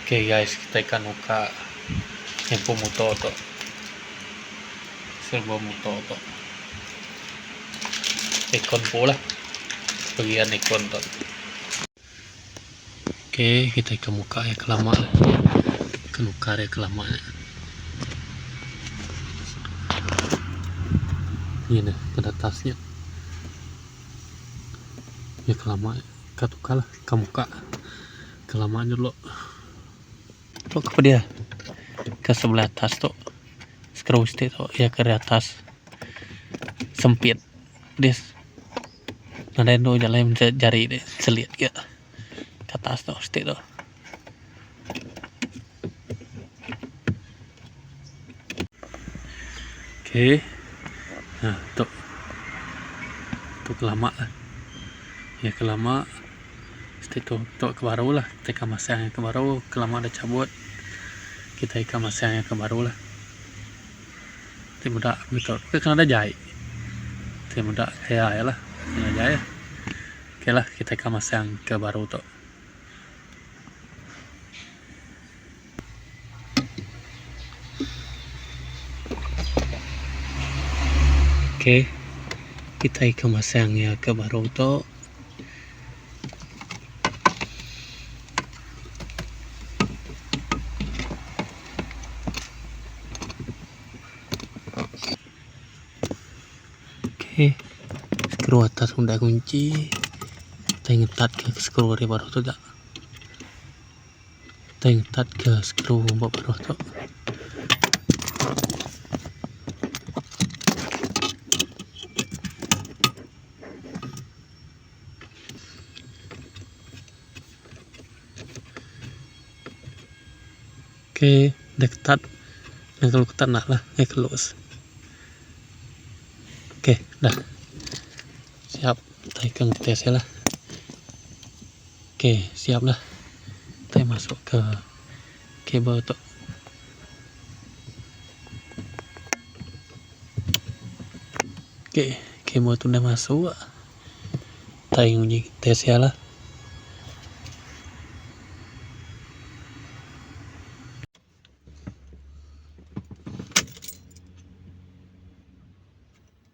Oke guys, kita ikan muka tempo muto to serba muto to ikon pula bagian ikon to. Oke, kita ikan muka ya kelama ikan muka ya kelama ini pada tasnya ya kelama katukalah ikan muka kelamaan dulu tuh ke dia ke sebelah atas tuh screw stick tuh ya ke atas sempit dia ada itu jalan jari deh seliat ya ke atas tuh stick tuh. Oke, nah tuh kelama ya kelama itu ke baru lah kita ikan masang ke baru kelama ada cabut kita ikan masang ke baru lah tim muda gitu kan ada jahit tim muda kayak ya lah ada jahit. Oke lah kita ikan masang ke baru tuh. Oke kita ikan masangnya ke baru tuh. Skru atas udah kunci kita ngetat ke skru dari baru tuh gak kita ngetat ke skru baru tuh. Oke udah ketat dan kalau ketat nak lah close. Oke dah siap kita ikan tes ya lah. Oke siap lah kita masuk ke kabel tuh. Oke kabel tuh udah masuk kita uji tes ya lah.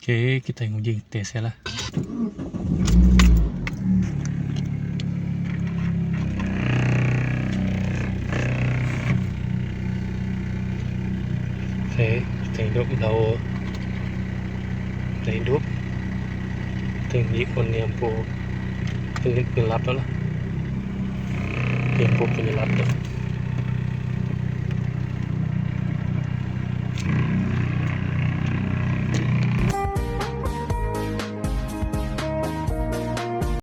Oke kita uji tes ya lah. Oke kita hidup tahu kita hidup tinggi pun yang pu gelap lah yang pu penyelap tuh.